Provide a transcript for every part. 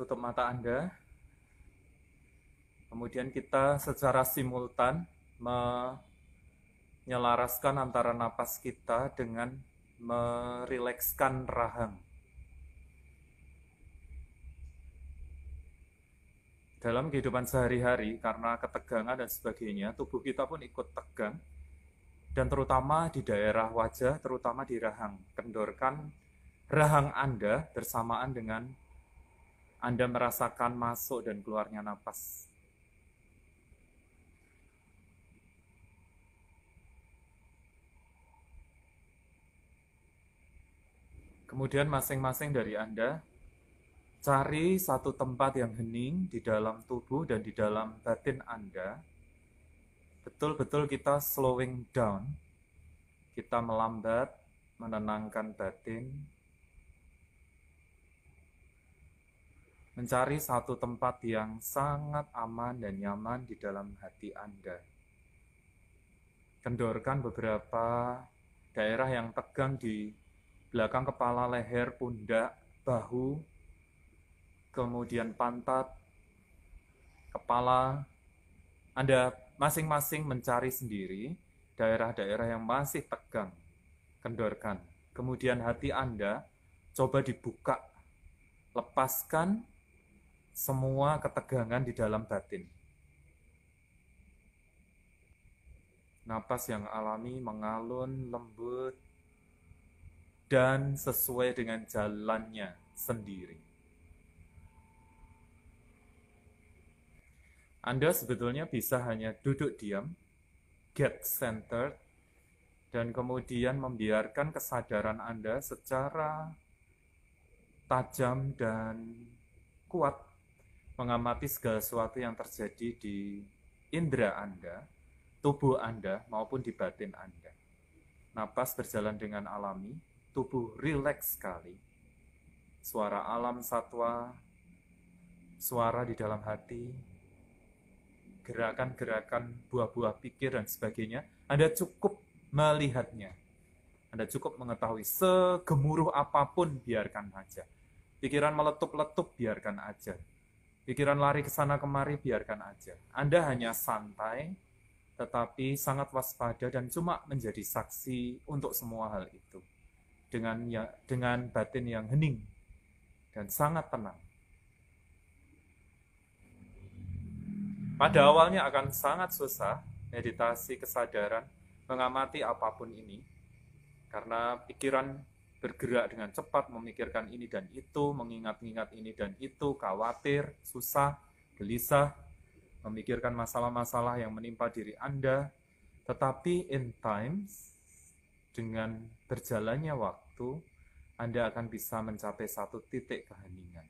tutup mata Anda. Kemudian kita secara simultan menyelaraskan antara napas kita dengan merilekskan rahang. Dalam kehidupan sehari-hari, karena ketegangan dan sebagainya, tubuh kita pun ikut tegang. Dan terutama di daerah wajah, terutama di rahang. Kendorkan rahang Anda bersamaan dengan Anda merasakan masuk dan keluarnya napas. Kemudian masing-masing dari Anda cari satu tempat yang hening di dalam tubuh dan di dalam batin Anda. Betul-betul kita slowing down. Kita melambat, menenangkan batin. Mencari satu tempat yang sangat aman dan nyaman di dalam hati Anda. Kendorkan beberapa daerah yang tegang di belakang kepala, leher, pundak, bahu, kemudian pantat, kepala. Anda masing-masing mencari sendiri daerah-daerah yang masih tegang. Kendorkan. Kemudian hati Anda coba dibuka. Lepaskan semua ketegangan di dalam batin. Napas yang alami mengalun lembut dan sesuai dengan jalannya sendiri. Anda sebetulnya bisa hanya duduk diam, get centered, dan kemudian membiarkan kesadaran Anda secara tajam dan kuat mengamati segala sesuatu yang terjadi di indera Anda, tubuh Anda, maupun di batin Anda. Napas berjalan dengan alami, tubuh rileks sekali. Suara alam satwa, suara di dalam hati, gerakan-gerakan buah-buah pikir dan sebagainya, Anda cukup melihatnya. Anda cukup mengetahui segemuruh apapun, biarkan aja. Pikiran meletup-letup, biarkan aja. Pikiran lari ke sana kemari, biarkan aja. Anda hanya santai, tetapi sangat waspada dan cuma menjadi saksi untuk semua hal itu. Dengan batin yang hening dan sangat tenang. Pada awalnya akan sangat susah meditasi kesadaran, mengamati apapun ini, karena pikiran bergerak dengan cepat, memikirkan ini dan itu, mengingat-ingat ini dan itu, khawatir, susah, gelisah, memikirkan masalah-masalah yang menimpa diri Anda. Tetapi in times, dengan berjalannya waktu, Anda akan bisa mencapai satu titik keheningan.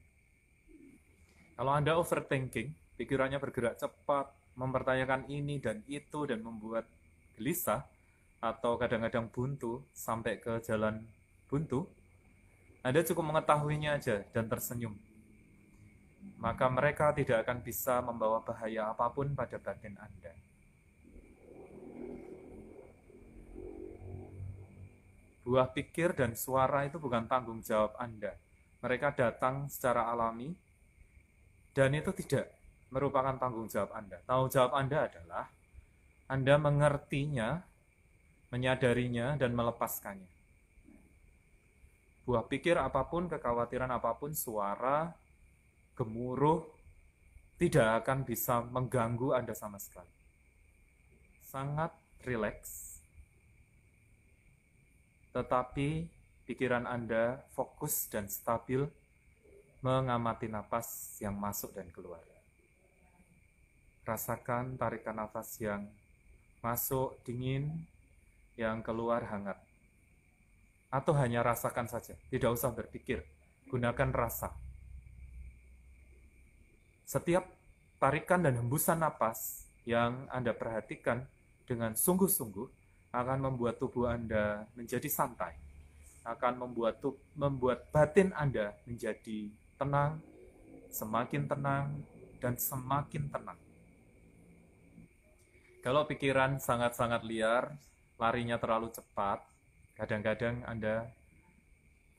Kalau Anda overthinking, pikirannya bergerak cepat, mempertanyakan ini dan itu, dan membuat gelisah, atau kadang-kadang buntu, sampai ke jalan buntu, Anda cukup mengetahuinya aja dan tersenyum. Maka mereka tidak akan bisa membawa bahaya apapun pada batin Anda. Buah pikir dan suara itu bukan tanggung jawab Anda. Mereka datang secara alami, dan itu tidak merupakan tanggung jawab Anda. Tanggung jawab Anda adalah Anda mengertinya, menyadarinya, dan melepaskannya. Buah pikir apapun, kekhawatiran apapun, suara, gemuruh, tidak akan bisa mengganggu Anda sama sekali. Sangat rileks, tetapi pikiran Anda fokus dan stabil mengamati napas yang masuk dan keluar. Rasakan tarikan nafas yang masuk dingin, yang keluar hangat. Atau hanya rasakan saja, tidak usah berpikir, gunakan rasa. Setiap tarikan dan hembusan napas yang Anda perhatikan dengan sungguh-sungguh akan membuat tubuh Anda menjadi santai, akan membuat batin Anda menjadi tenang, semakin tenang, dan semakin tenang. Kalau pikiran sangat-sangat liar, larinya terlalu cepat, kadang-kadang Anda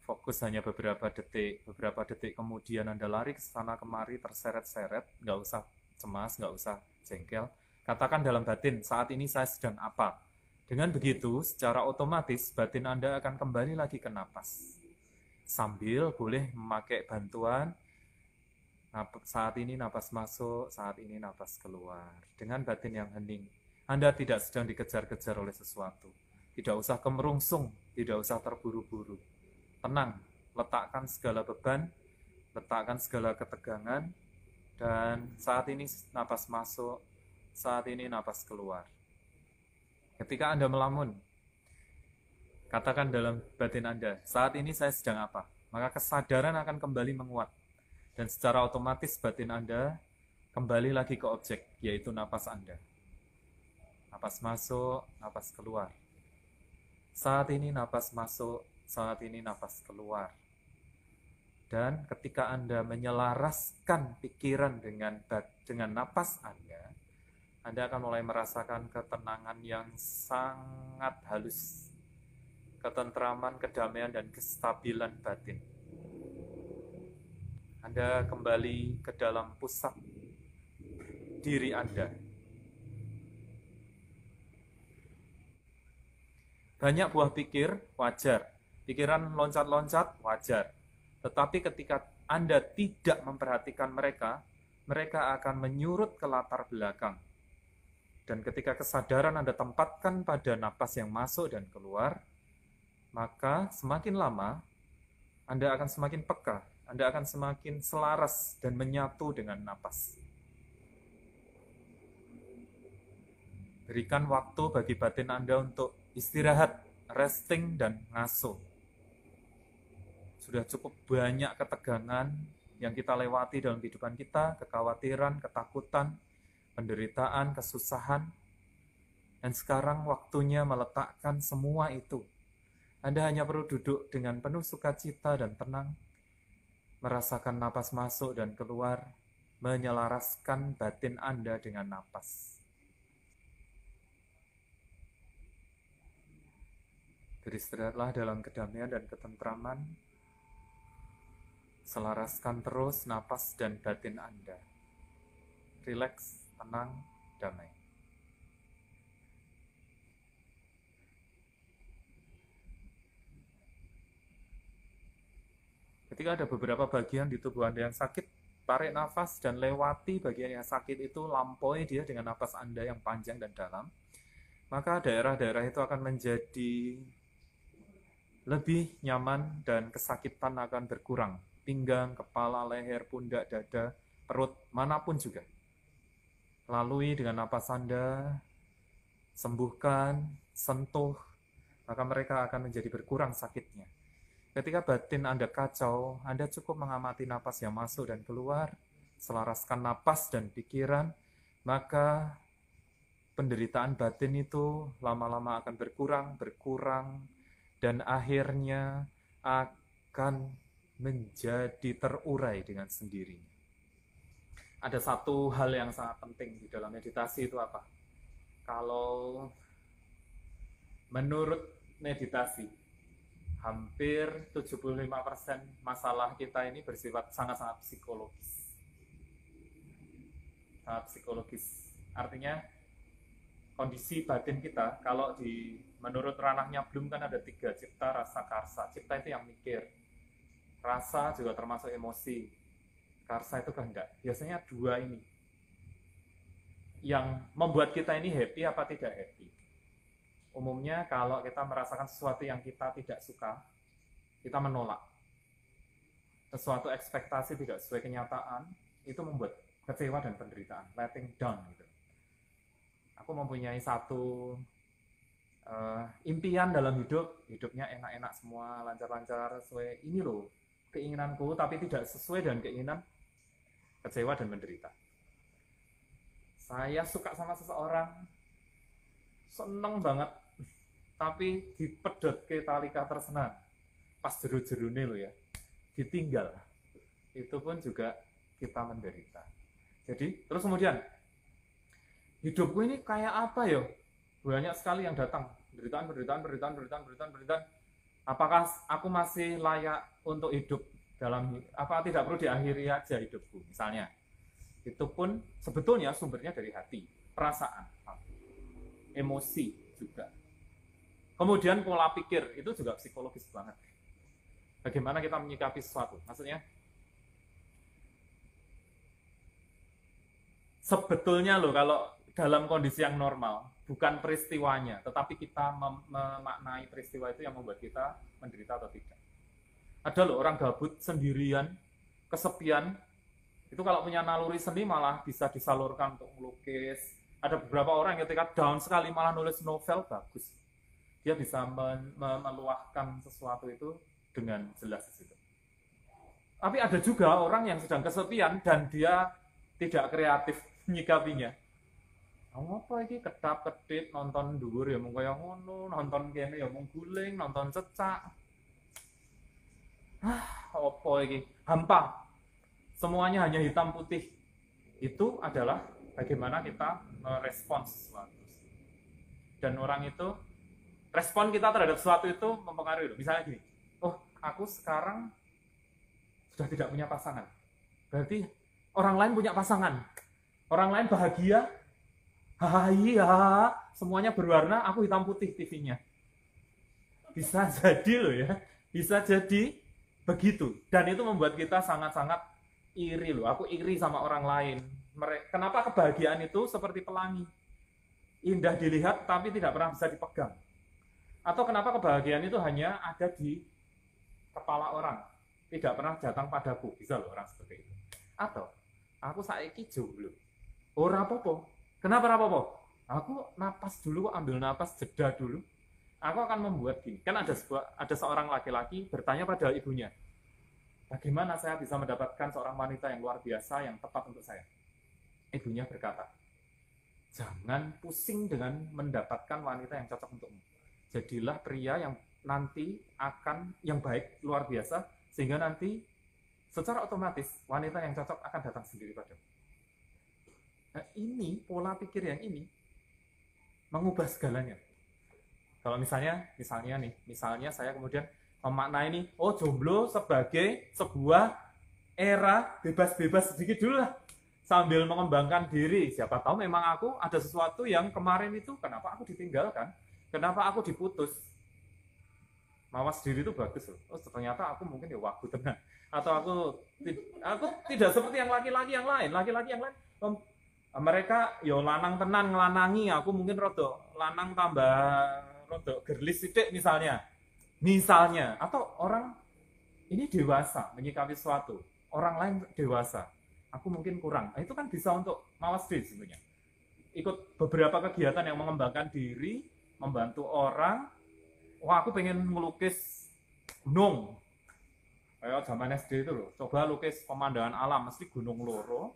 fokus hanya beberapa detik kemudian Anda lari ke sana kemari terseret-seret, nggak usah cemas, nggak usah jengkel. Katakan dalam batin, saat ini saya sedang apa? Dengan begitu, secara otomatis batin Anda akan kembali lagi ke napas. Sambil boleh memakai bantuan, saat ini napas masuk, saat ini napas keluar. Dengan batin yang hening, Anda tidak sedang dikejar-kejar oleh sesuatu. Tidak usah kemerungsung, tidak usah terburu-buru. Tenang, letakkan segala beban, letakkan segala ketegangan, dan saat ini napas masuk, saat ini napas keluar. Ketika Anda melamun, katakan dalam batin Anda, saat ini saya sedang apa? Maka kesadaran akan kembali menguat. Dan secara otomatis batin Anda kembali lagi ke objek, yaitu napas Anda. Napas masuk, napas keluar. Saat ini napas masuk, saat ini napas keluar. Dan ketika Anda menyelaraskan pikiran dengan napas Anda akan mulai merasakan ketenangan yang sangat halus, ketentraman, kedamaian, dan kestabilan batin. Anda kembali ke dalam pusat diri Anda. Banyak buah pikir, wajar. Pikiran loncat-loncat, wajar. Tetapi ketika Anda tidak memperhatikan mereka, mereka akan menyurut ke latar belakang. Dan ketika kesadaran Anda tempatkan pada napas yang masuk dan keluar, maka semakin lama Anda akan semakin peka, Anda akan semakin selaras dan menyatu dengan napas. Berikan waktu bagi batin Anda untuk istirahat, resting, dan ngasuh. Sudah cukup banyak ketegangan yang kita lewati dalam kehidupan kita, kekhawatiran, ketakutan, penderitaan, kesusahan, dan sekarang waktunya meletakkan semua itu. Anda hanya perlu duduk dengan penuh sukacita dan tenang, merasakan napas masuk dan keluar, menyelaraskan batin Anda dengan napas. Beristirahatlah dalam kedamaian dan ketentraman, selaraskan terus napas dan batin Anda. Rileks, tenang, damai. Ketika ada beberapa bagian di tubuh Anda yang sakit, tarik nafas dan lewati bagian yang sakit itu, lampaui dia dengan nafas Anda yang panjang dan dalam. Maka daerah-daerah itu akan menjadi lebih nyaman dan kesakitan akan berkurang. Pinggang, kepala, leher, pundak, dada, perut, manapun juga. Lalui dengan napas Anda, sembuhkan, sentuh, maka mereka akan menjadi berkurang sakitnya. Ketika batin Anda kacau, Anda cukup mengamati napas yang masuk dan keluar, selaraskan napas dan pikiran, maka penderitaan batin itu lama-lama akan berkurang, dan akhirnya akan menjadi terurai dengan sendirinya. Ada satu hal yang sangat penting di dalam meditasi itu apa? Kalau menurut meditasi, hampir 75% masalah kita ini bersifat sangat-sangat psikologis. Sangat psikologis. Artinya kondisi batin kita, kalau menurut ranahnya Bloom kan ada 3, cipta, rasa, karsa. Cipta itu yang mikir. Rasa juga termasuk emosi. Karsa itu kehendak. Biasanya 2 ini yang membuat kita ini happy apa tidak happy. Umumnya kalau kita merasakan sesuatu yang kita tidak suka, kita menolak. Sesuatu ekspektasi tidak sesuai kenyataan, itu membuat kecewa dan penderitaan, letting down gitu. Aku mempunyai satu impian dalam hidupnya enak-enak semua, lancar-lancar, sesuai ini loh keinginanku, tapi tidak sesuai dengan keinginan, kecewa dan menderita. Saya suka sama seseorang, seneng banget, tapi dipedot ke talika tersenang, pas jeru-jerune lo ya, ditinggal, itu pun juga kita menderita. Jadi terus kemudian hidupku ini kayak apa ya? Banyak sekali yang datang, penderitaan. Apakah aku masih layak untuk hidup apa tidak perlu diakhiri aja hidupku misalnya. Itu pun sebetulnya sumbernya dari hati, perasaan, emosi juga. Kemudian pola pikir itu juga psikologis banget. Bagaimana kita menyikapi sesuatu? Maksudnya sebetulnya loh kalau dalam kondisi yang normal bukan peristiwanya, tetapi kita memaknai peristiwa itu yang membuat kita menderita atau tidak. Ada loh orang gabut sendirian, kesepian, itu kalau punya naluri seni malah bisa disalurkan untuk melukis. Ada beberapa orang yang ketika down sekali malah nulis novel bagus. Dia bisa meluahkan sesuatu itu dengan jelas di situ. Tapi ada juga orang yang sedang kesepian dan dia tidak kreatif nyikapinya. Apa iki kedap-kedip nonton dhuwur ya mung kaya ngono, nonton kene ya mung guling, nonton cecak. Apa iki? Hampa. Semuanya hanya hitam putih. Itu adalah bagaimana kita merespons sesuatu. Dan orang itu, respon kita terhadap sesuatu itu mempengaruhi. Misalnya gini, oh aku sekarang sudah tidak punya pasangan. Berarti orang lain punya pasangan. Orang lain bahagia, hahaha, semuanya berwarna, aku hitam putih TV-nya. Bisa jadi loh ya, bisa jadi begitu. Dan itu membuat kita sangat-sangat iri loh. Aku iri sama orang lain. Kenapa kebahagiaan itu seperti pelangi? Indah dilihat tapi tidak pernah bisa dipegang. Atau kenapa kebahagiaan itu hanya ada di kepala orang, tidak pernah datang padaku? Bisa loh orang seperti itu. Atau aku saiki jomblo. Ora apa-apa. Kenapa apa-apa? Aku napas dulu, ambil napas, jeda dulu. Aku akan membuat gini. Kan ada seorang laki-laki bertanya pada ibunya, bagaimana saya bisa mendapatkan seorang wanita yang luar biasa, yang tepat untuk saya? Ibunya berkata, jangan pusing dengan mendapatkan wanita yang cocok untukmu. Jadilah pria yang nanti akan yang baik, luar biasa, sehingga nanti secara otomatis wanita yang cocok akan datang sendiri padamu. Nah, ini pola pikir yang ini mengubah segalanya. Kalau misalnya saya kemudian memaknai ini, oh jomblo sebagai sebuah era bebas-bebas sedikit dulu lah, sambil mengembangkan diri. Siapa tahu memang aku ada sesuatu yang kemarin itu, kenapa aku ditinggalkan, kenapa aku diputus. Mawas diri itu bagus loh. Oh ternyata aku mungkin ya wagu tenang. Atau aku tidak seperti yang laki-laki yang lain. Laki-laki yang lain mereka yo lanang tenan ngelanangi, aku mungkin rodok lanang tambah rodok gerlis sidik misalnya, atau orang ini dewasa menyikapi sesuatu, orang lain dewasa, aku mungkin kurang. Itu kan bisa untuk mawas diri sebenarnya, ikut beberapa kegiatan yang mengembangkan diri, membantu orang. Wah aku pengen melukis gunung kayak zaman SD itu loh, coba lukis pemandangan alam, mesti gunung loro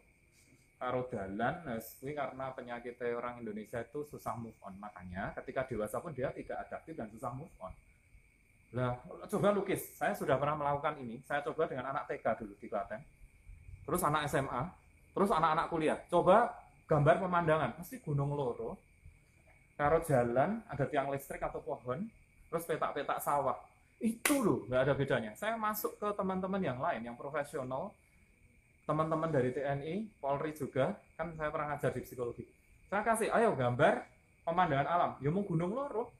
karo dalan. Karena penyakit orang Indonesia itu susah move on, makanya ketika dewasa pun dia tidak adaptif dan susah move on. Lah, coba lukis. Saya sudah pernah melakukan ini. Saya coba dengan anak TK dulu di Klaten. Terus anak SMA, terus anak-anak kuliah. Coba gambar pemandangan, mesti gunung loro karo jalan, ada tiang listrik atau pohon, terus petak-petak sawah. Itu loh, nggak ada bedanya. Saya masuk ke teman-teman yang lain, yang profesional, teman-teman dari TNI, Polri juga, kan saya pernah ngajar di psikologi. Saya kasih, ayo gambar pemandangan alam, ya mau gunung loro.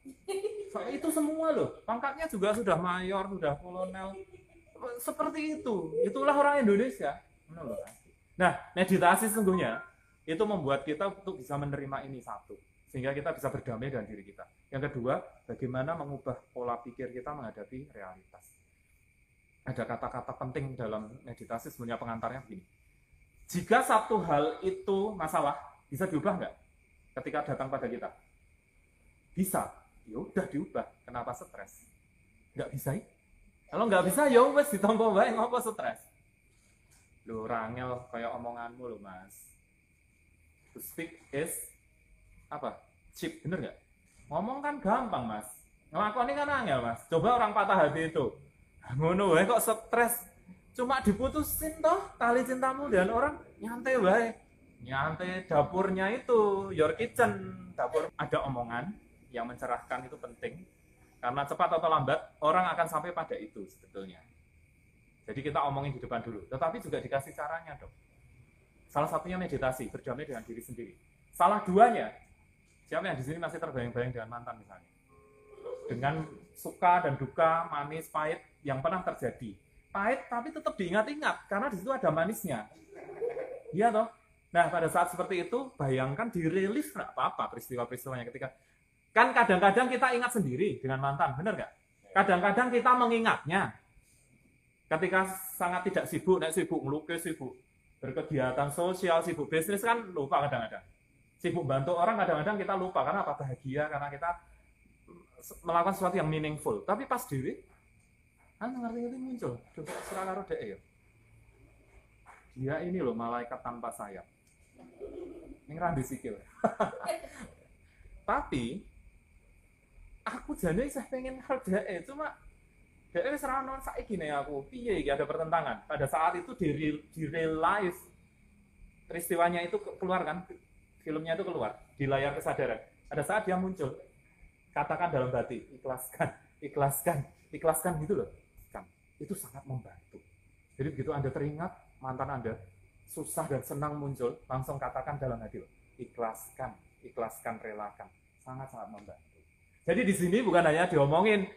Itu semua loh, pangkatnya juga sudah mayor, sudah kolonel. Seperti itu, itulah orang Indonesia. Nah, meditasi sesungguhnya itu membuat kita untuk bisa menerima ini satu, sehingga kita bisa berdamai dengan diri kita. Yang kedua, bagaimana mengubah pola pikir kita menghadapi realitas. Ada kata-kata penting dalam meditasi, sebenarnya pengantarnya begini. Jika satu hal itu masalah, bisa diubah nggak ketika datang pada kita? Bisa, ya udah diubah. Kenapa stres? Nggak bisa ya? Kalau nggak bisa, ya wes ditompo bae, ngopo stres? Loh, rangel kayak omonganmu loh mas. To speak is apa? Cheap, bener nggak? Ngomong kan gampang mas, ngelakoni kan angel mas. Coba orang patah hati itu, ngono wae kok stres, cuma diputusin toh tali cintamu dan orang nyantai wae, nyantai. Dapurnya itu your kitchen, dapur. Ada omongan yang mencerahkan itu penting, Karena cepat atau lambat, orang akan sampai pada itu sebetulnya. Jadi kita omongin di depan dulu. Tetapi juga dikasih caranya dong. Salah satunya meditasi, berdamai dengan diri sendiri. Salah duanya, siapa yang di sini masih terbayang-bayang dengan mantan misalnya? Dengan suka dan duka, manis, pahit yang pernah terjadi. Pahit tapi tetap diingat-ingat, karena di situ ada manisnya. Iya toh? Nah, pada saat seperti itu, bayangkan dirilis nggak apa-apa peristiwa-peristiwanya ketika. Kan kadang-kadang kita ingat sendiri dengan mantan, benar nggak? Kadang-kadang kita mengingatnya. Ketika sangat tidak sibuk, sibuk melukis, sibuk berkegiatan sosial, sibuk bisnis kan lupa kadang-kadang. Sibuk bantu orang kadang-kadang kita lupa, karena apa? Bahagia, karena kita melakukan sesuatu yang meaningful. Tapi pas diri, kan ngerti itu muncul. Coba surah karo dhek ya. Dia ini loh malaikat tanpa sayap. Ini randu sikil. Tapi aku jane saya pengen hal dhek, cuma dhek wis ra ono saiki nih aku. Piye iki ada pertentangan. Pada saat itu di real life peristiwanya itu keluar kan, filmnya itu keluar di layar kesadaran. Pada saat dia muncul, katakan dalam hati, ikhlaskan, ikhlaskan, ikhlaskan gitu loh. Itu sangat membantu. Jadi begitu Anda teringat mantan Anda susah dan senang muncul, langsung katakan dalam hati loh, ikhlaskan, ikhlaskan, relakan. Sangat-sangat membantu. Jadi di sini bukan hanya diomongin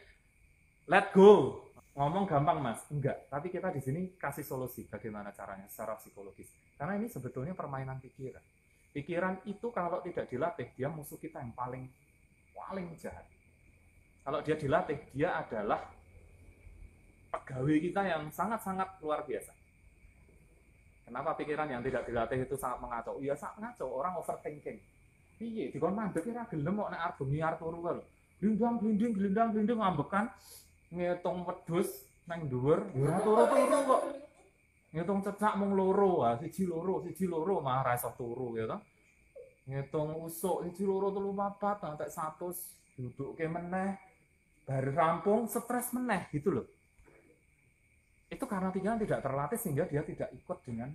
let go, ngomong gampang mas, enggak. Tapi kita di sini kasih solusi bagaimana caranya secara psikologis. Karena ini sebetulnya permainan pikiran. Pikiran itu kalau tidak dilatih, dia musuh kita yang paling jahat. Kalau dia dilatih, dia adalah pegawai kita yang sangat-sangat luar biasa. Kenapa pikiran yang tidak dilatih itu sangat mengacau? Iya sangat ngacau, orang overthinking. Piye, dikon mandek ora gelem kok nek arep bengi arep turu lho. Glindang ngambekan ngitung wedhus nang dhuwur, ora turu-turu kok. Ngitung cecak mung loro, siji loro mah ora iso turu ya toh. Ngitung usuk siji loro telu papat entek 100 duduke meneh. Bar rampung stres meneh gitu loh. Itu karena pikiran tidak terlatih sehingga dia tidak ikut dengan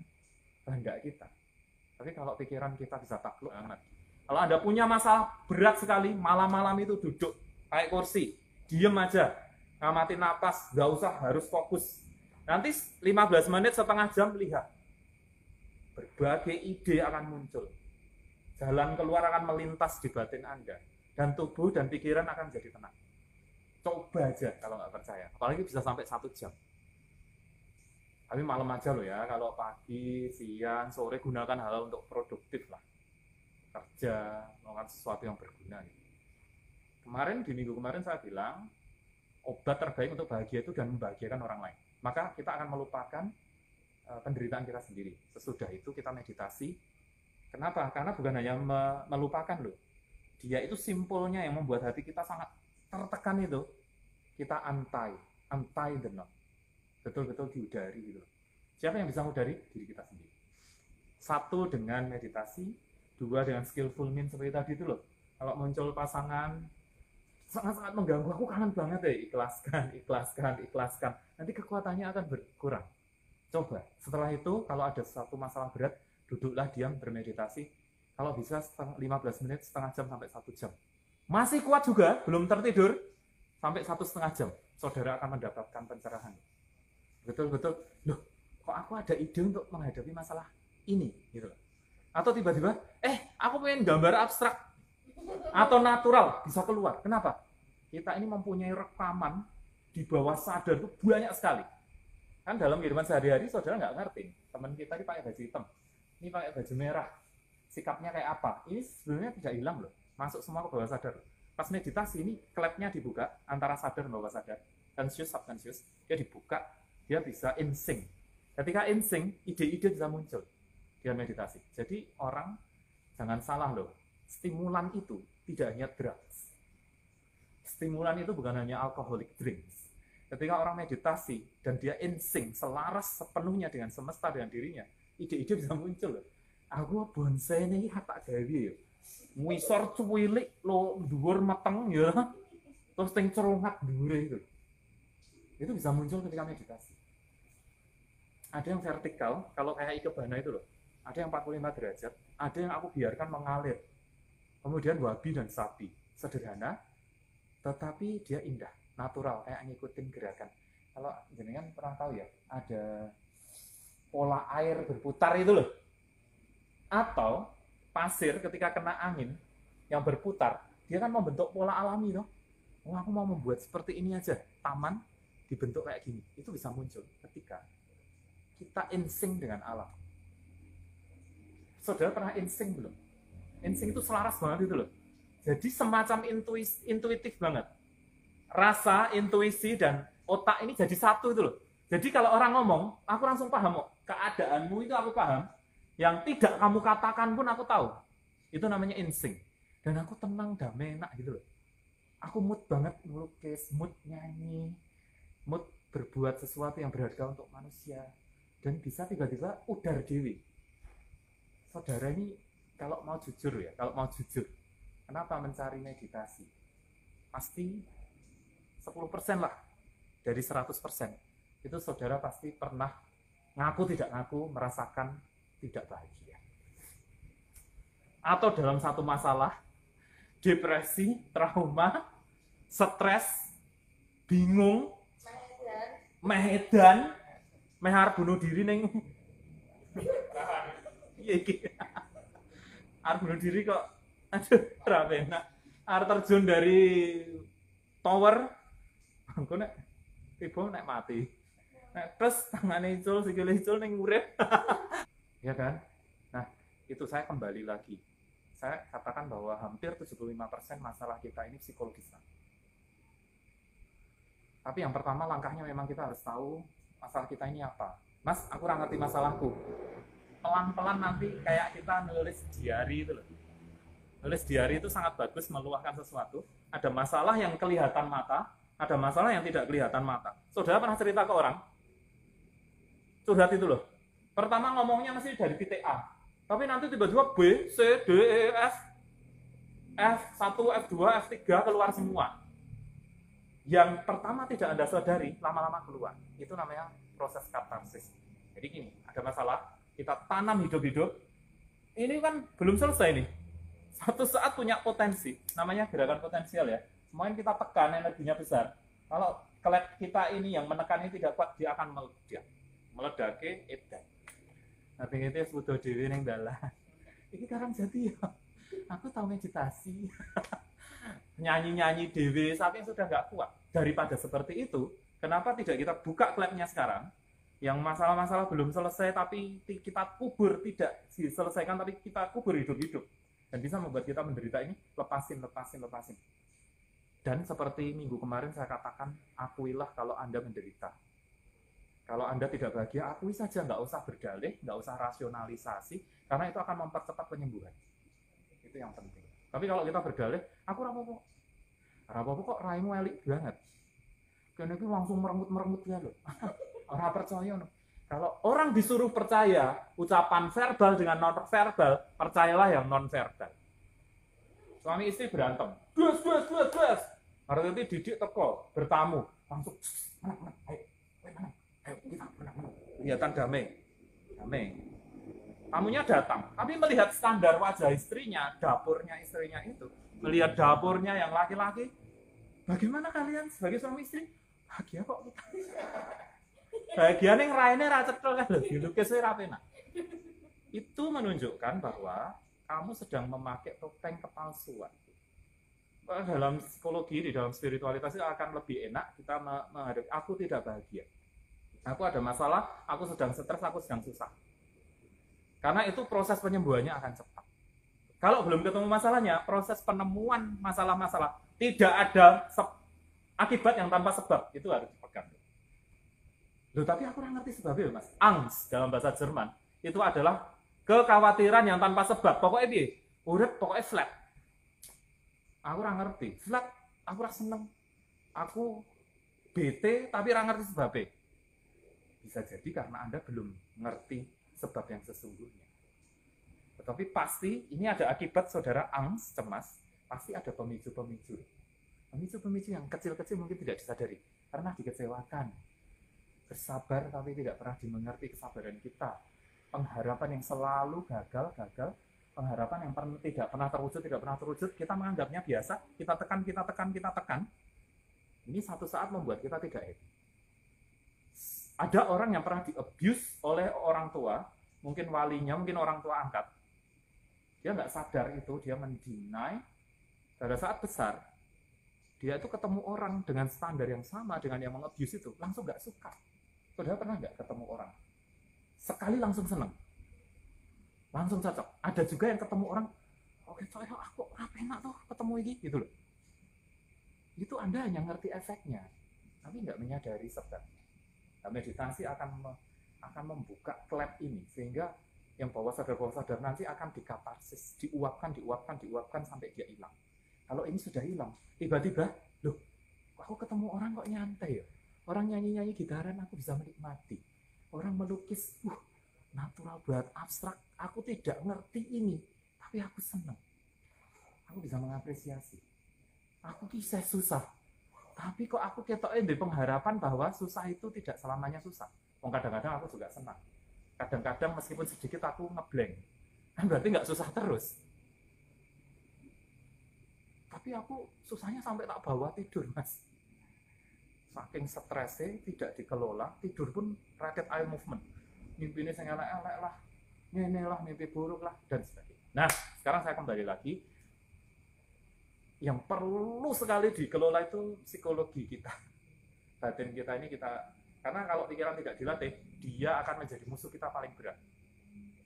kehendak kita. Tapi kalau pikiran kita bisa takluk banget. Kalau Anda punya masalah berat sekali, malam-malam itu duduk kayak kursi, diem aja, ngamatin napas, nggak usah harus fokus. Nanti 15 menit setengah jam lihat, berbagai ide akan muncul. Jalan keluar akan melintas di batin Anda, dan tubuh dan pikiran akan jadi tenang. Coba aja kalau nggak percaya, apalagi bisa sampai 1 jam. Tapi malam aja loh ya, kalau pagi, siang, sore gunakan hal untuk produktif lah. Kerja, melakukan sesuatu yang berguna. Kemarin, di minggu kemarin saya bilang, obat terbaik untuk bahagia itu dan membahagiakan orang lain. Maka kita akan melupakan penderitaan kita sendiri. Sesudah itu kita meditasi. Kenapa? Karena bukan hanya melupakan loh. Dia itu simpulnya yang membuat hati kita sangat tertekan itu. Kita untie the knot. Betul-betul diudari gitu. Siapa yang bisa mengudari? Diri kita sendiri. 1 dengan meditasi, 2 dengan skillful means seperti tadi itu loh. Kalau muncul pasangan sangat-sangat mengganggu, aku kangen banget deh, ikhlaskan. Nanti kekuatannya akan berkurang. Coba, setelah itu kalau ada satu masalah berat, duduklah diam bermeditasi. Kalau bisa 15 menit, setengah jam sampai 1 jam. Masih kuat juga, belum tertidur, sampai 1,5 jam. Saudara akan mendapatkan pencerahan. Betul-betul, loh kok aku ada ide untuk menghadapi masalah ini gitu loh. Atau tiba-tiba aku pengen gambar abstrak atau natural bisa keluar. Kenapa? Kita ini mempunyai rekaman di bawah sadar itu banyak sekali. Kan dalam kehidupan sehari-hari saudara nggak ngerti, teman kita ini pakai baju hitam, ini pakai baju merah, sikapnya kayak apa, ini sebenarnya tidak hilang loh, masuk semua ke bawah sadar. Pas meditasi ini klepnya dibuka antara sadar dan bawah sadar, conscious subconscious, dia dibuka, dia bisa in sync. Ketika in sync, ide-ide bisa muncul dia meditasi. Jadi orang jangan salah loh, stimulan itu tidak hanya drugs. Stimulan itu bukan hanya alcoholic drinks. Ketika orang meditasi dan dia in sync, selaras sepenuhnya dengan semesta, dengan dirinya, ide-ide bisa muncul loh. Aku bonsai ini tak gawe ya. Ngisor cuwilik lo dhuwur meteng ya. Terus ting cerungat dhuwure itu. Itu bisa muncul ketika meditasi. Ada yang vertikal, kalau kayak ikebana itu loh. Ada yang 45 derajat, ada yang aku biarkan mengalir. Kemudian wabi dan sabi. Sederhana, tetapi dia indah, natural, kayak ngikutin gerakan. Kalau jenengan pernah tahu ya, ada pola air berputar itu loh. Atau pasir ketika kena angin yang berputar, dia kan membentuk pola alami loh. Oh, aku mau membuat seperti ini aja, taman dibentuk kayak gini. Itu bisa muncul ketika kita insting dengan alam. Saudara pernah insting belum? Insting itu selaras banget itu loh. Jadi semacam intuitif banget. Rasa, intuisi, dan otak ini jadi satu itu loh. Jadi kalau orang ngomong, aku langsung paham kok. Keadaanmu itu aku paham. Yang tidak kamu katakan pun aku tahu. Itu namanya insting. Dan aku tenang, damai, enak gitu loh. Aku mood banget melukis, mood nyanyi, mood berbuat sesuatu yang berharga untuk manusia. Dan bisa tiba-tiba udar dewi. Saudara ini kalau mau jujur ya, kenapa mencari meditasi? Pasti 10% lah dari 100%. Itu saudara pasti pernah ngaku tidak ngaku merasakan tidak bahagia. Atau dalam satu masalah, depresi, trauma, stres, bingung, medan, mehar bunuh diri neng. Iya iki. Arep bunuh diri kok. Aduh, ora enak. Arep terjun dari tower. Engko nek tiba nek mati. Nek terus tangane icul, sikile icul ning urip. Ya kan? Nah, itu saya kembali lagi. Saya katakan bahwa hampir 75% masalah kita ini psikologis. Tapi yang pertama langkahnya memang kita harus tahu masalah kita ini apa. Mas, aku kurang ngerti masalahku. Pelan-pelan nanti kayak kita nulis diary itu loh. Nulis diary itu sangat bagus meluahkan sesuatu. Ada masalah yang kelihatan mata, ada masalah yang tidak kelihatan mata. Saudara pernah cerita ke orang? Curhat itu loh. Pertama ngomongnya masih dari titik A. Tapi nanti tiba-tiba B, C, D, E, F, F1, F2, F3 keluar semua. Yang pertama tidak Anda sadari, lama-lama keluar. Itu namanya proses katarsis. Jadi gini, ada masalah, kita tanam hidup-hidup. Ini kan belum selesai nih. Satu saat punya potensi, namanya gerakan potensial ya. Semuanya kita tekan, energinya besar. Kalau kelab kita ini yang menekan ini tidak kuat, dia akan meledak. Meledake edan. Nah, itu sudah dewi yang dalah. Ini karang jadi ya. Aku tahu meditasi. Nyanyi-nyanyi dewi, tapi sudah nggak kuat. Daripada seperti itu, kenapa tidak kita buka klubnya sekarang? Yang masalah-masalah belum selesai, tapi kita kubur, tidak diselesaikan, tapi kita kubur hidup-hidup. Dan bisa membuat kita menderita ini, lepasin. Dan seperti minggu kemarin saya katakan, akuilah kalau Anda menderita. Kalau Anda tidak bahagia, akui saja, nggak usah berdalih, nggak usah rasionalisasi, karena itu akan mempercepat penyembuhan. Itu yang penting. Tapi kalau kita berdalih, aku rapopo kok raimu elik banget. Karena itu langsung meremut ya loh. Orang percaya loh. Kalau orang disuruh percaya ucapan verbal dengan non verbal, percayalah yang non verbal. Suami istri berantem, gas. Hari itu didik teko, bertamu, langsung, ayo kita menang. Kelihatan damai. Tamunya datang, tapi melihat standar wajah istrinya, dapurnya istrinya itu, melihat dapurnya yang laki-laki, bagaimana kalian sebagai suami istri? Bahagia kok kita. Bahagia ning raine ra cetha kan lho, dilukis ra penak. Itu menunjukkan bahwa kamu sedang memakai topeng kepalsuan. Dalam psikologi, di dalam spiritualitas itu akan lebih enak kita menghadapi aku tidak bahagia. Aku ada masalah, aku sedang stres, aku sedang susah. Karena itu proses penyembuhannya akan cepat. Kalau belum ketemu masalahnya, proses penemuan masalah-masalah tidak ada akibat yang tanpa sebab, itu harus dipegang. Loh, tapi aku kurang ngerti sebabnya, Mas. Angst dalam bahasa Jerman itu adalah kekhawatiran yang tanpa sebab. Pokoknya piye? Urip pokoknya flat. Aku kurang ngerti. Flat, aku kurang seneng. Aku bete tapi kurang ngerti sebabnya. Bisa jadi karena Anda belum ngerti sebab yang sesungguhnya. Tetapi pasti ini ada akibat saudara angst, cemas, pasti ada pemicu-pemicu. Pemicu-pemicu yang kecil-kecil mungkin tidak disadari. Karena dikecewakan. Bersabar tapi tidak pernah dimengerti kesabaran kita. Pengharapan yang selalu gagal, pengharapan yang tidak pernah terwujud, kita menganggapnya biasa, kita tekan. Ini satu saat membuat kita tidak happy. Ada orang yang pernah di-abuse oleh orang tua, mungkin walinya, mungkin orang tua angkat. Dia nggak sadar itu, dia mendinai. Pada saat besar, dia itu ketemu orang dengan standar yang sama dengan yang meng-abuse itu, langsung nggak suka. Saudara pernah nggak ketemu orang? Sekali langsung seneng, langsung cocok. Ada juga yang ketemu orang, oke, aku apa enak tuh ketemu ini, gitu loh. Itu Anda hanya ngerti efeknya, tapi nggak menyadari sebabnya. Nah, meditasi akan membuka klep ini, sehingga yang bawah sadar nanti akan dikatarsis, diuapkan sampai dia hilang. Kalau ini sudah hilang, tiba-tiba, loh, aku ketemu orang kok nyantai ya? Orang nyanyi-nyanyi gitaran aku bisa menikmati. Orang melukis, natural banget, abstrak, aku tidak ngerti ini, tapi aku senang. Aku bisa mengapresiasi. Aku kisah susah, tapi kok aku ketoknya di pengharapan bahwa susah itu tidak selamanya susah. Kadang-kadang aku juga senang. Kadang-kadang meskipun sedikit aku ngeblank. Kan berarti nggak susah terus. Tapi aku susahnya sampai tak bawa tidur, Mas. Saking stresnya tidak dikelola, tidur pun rated eye movement. Mimpi ini saya elek-elek lah, inilah mimpi buruk lah, dan sebagainya. Nah, sekarang saya kembali lagi. Yang perlu sekali dikelola itu psikologi kita, batin kita ini karena kalau pikiran tidak dilatih, dia akan menjadi musuh kita paling berat.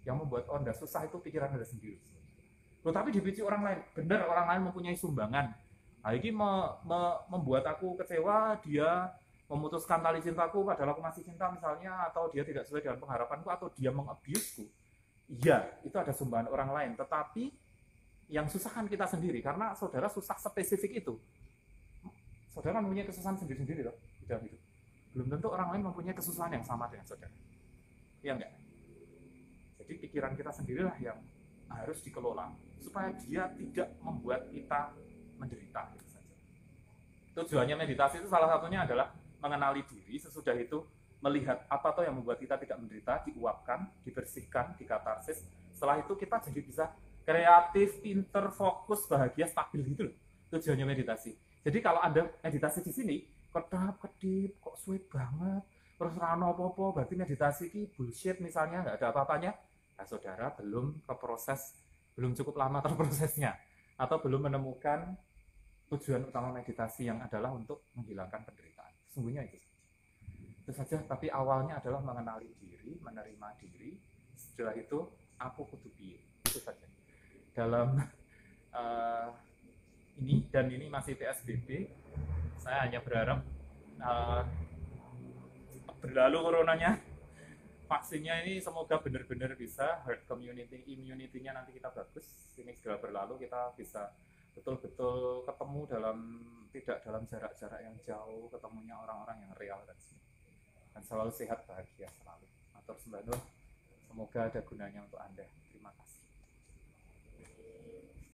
Yang membuat Anda susah itu pikiran Anda sendiri. Loh, tapi dipicu orang lain, benar orang lain mempunyai sumbangan. Nah, ini membuat aku kecewa, dia memutuskan tali cintaku padahal aku masih cinta misalnya, atau dia tidak sesuai dengan pengharapanku, atau dia mengabuseku. Iya, itu ada sumbangan orang lain, tetapi yang susah kan kita sendiri, karena saudara susah spesifik itu. Saudara mempunyai kesusahan sendiri-sendiri loh di dalam hidup. Belum tentu orang lain mempunyai kesusahan yang sama dengan saudara. Iya enggak? Jadi pikiran kita sendirilah yang harus dikelola supaya dia tidak membuat kita menderita gitu saja. Tujuannya meditasi itu salah satunya adalah mengenali diri, sesudah itu melihat apa tuh yang membuat kita tidak menderita, diuapkan, dibersihkan, dikatarsis. Setelah itu kita jadi bisa kreatif, pinter, fokus, bahagia, stabil gitu loh. Tujuannya meditasi. Jadi kalau Anda meditasi di sini, kedap-kedip, kok suwe banget, terus rano apa-apa, berarti meditasi ini bullshit misalnya, nggak ada apa-apanya. Nah, saudara belum cukup lama terprosesnya, atau belum menemukan tujuan utama meditasi yang adalah untuk menghilangkan penderitaan. Sesungguhnya itu saja, tapi awalnya adalah mengenali diri, menerima diri, setelah itu aku kudu piye. Itu saja. Dalam ini masih PSBB, saya hanya berharap berlalu coronanya, vaksinnya ini semoga benar-benar bisa herd immunity-nya nanti kita bagus, ini segera berlalu, kita bisa betul-betul ketemu tidak dalam jarak-jarak yang jauh, ketemunya orang-orang yang real dan selalu sehat, bahagia selalu. Matur sembah nuwun, semoga ada gunanya untuk Anda. Terima kasih.